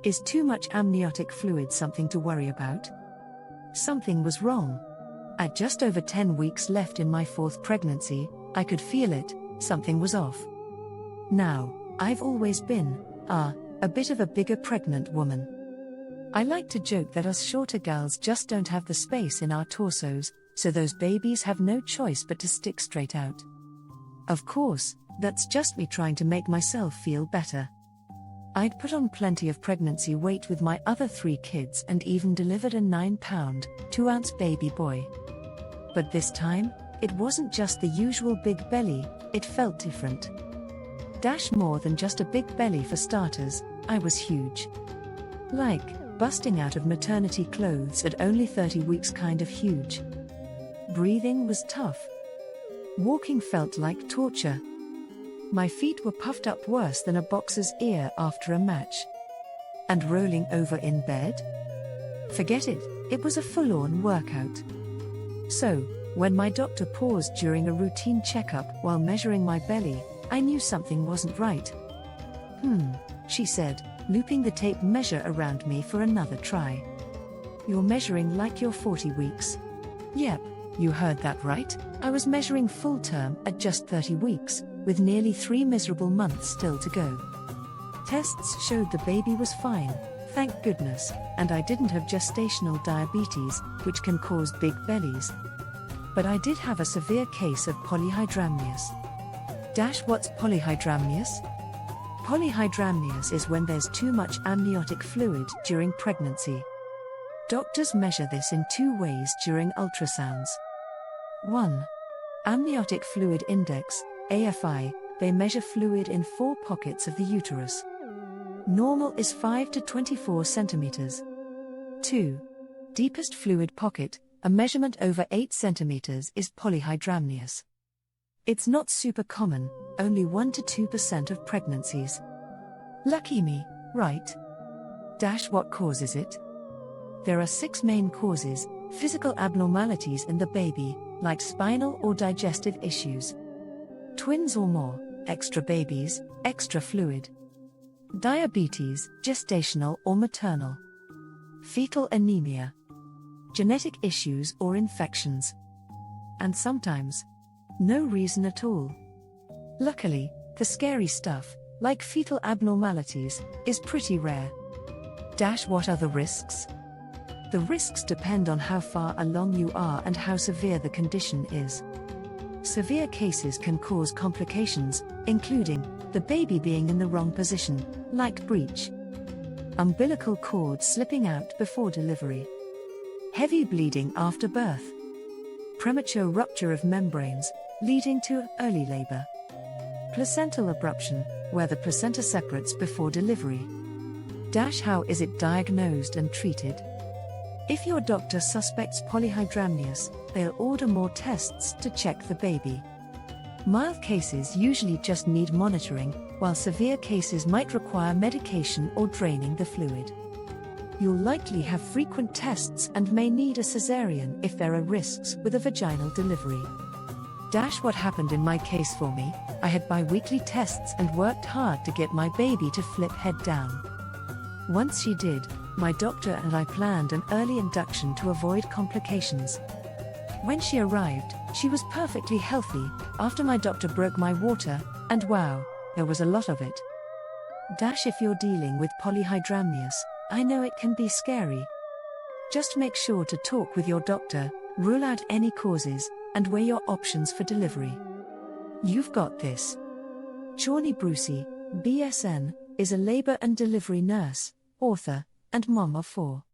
Is too much amniotic fluid something to worry about? Something was wrong. At just over 10 weeks left in my 4th pregnancy, I could feel it, something was off. Now, I've always been, a bit of a bigger pregnant woman. I like to joke that us shorter gals just don't have the space in our torsos, so those babies have no choice but to stick straight out. Of course, that's just me trying to make myself feel better. I'd put on plenty of pregnancy weight with my other 3 kids and even delivered a 9-pound, 2-ounce baby boy. But this time, it wasn't just the usual big belly, it felt different. More than just a big belly for starters, I was huge. Like, busting out of maternity clothes at only 30 weeks kind of huge. Breathing was tough. Walking felt like torture. My feet were puffed up worse than a boxer's ear after a match. And rolling over in bed? Forget it, it was a full-on workout. So, when my doctor paused during a routine checkup while measuring my belly, I knew something wasn't right. She said, looping the tape measure around me for another try. You're measuring like you're 40 weeks. Yep, you heard that right, I was measuring full term at just 30 weeks. With nearly 3 miserable months still to go. Tests showed the baby was fine, thank goodness, and I didn't have gestational diabetes, which can cause big bellies. But I did have a severe case of polyhydramnios. What's polyhydramnios? Polyhydramnios is when there's too much amniotic fluid during pregnancy. Doctors measure this in 2 ways during ultrasounds. 1. Amniotic fluid index, AFI, they measure fluid in 4 pockets of the uterus. Normal is 5 to 24 centimeters. 2. Deepest fluid pocket, a measurement over 8 centimeters is polyhydramnios. It's not super common, only 1 to 2% of pregnancies. Lucky me, right? What causes it? There are 6 main causes: physical abnormalities in the baby, like spinal or digestive issues. Twins or more, extra babies, extra fluid. Diabetes, gestational or maternal. Fetal anemia. Genetic issues or infections. And sometimes, no reason at all. Luckily, the scary stuff, like fetal abnormalities, is pretty rare. What are the risks? The risks depend on how far along you are and how severe the condition is. Severe cases can cause complications, including the baby being in the wrong position, like breech, umbilical cord slipping out before delivery, heavy bleeding after birth, premature rupture of membranes, leading to early labor, placental abruption, where the placenta separates before delivery. How is it diagnosed and treated? If your doctor suspects polyhydramnios, they'll order more tests to check the baby. Mild cases usually just need monitoring, while severe cases might require medication or draining the fluid. You'll likely have frequent tests and may need a cesarean if there are risks with a vaginal delivery. What happened in my case for me, I had bi-weekly tests and worked hard to get my baby to flip head down. Once she did, my doctor and I planned an early induction to avoid complications. When she arrived, she was perfectly healthy, after my doctor broke my water, and wow, there was a lot of it. If you're dealing with polyhydramnios, I know it can be scary. Just make sure to talk with your doctor, rule out any causes, and weigh your options for delivery. You've got this. Shawnee Brucey, BSN, is a labor and delivery nurse, author, and mom of 4.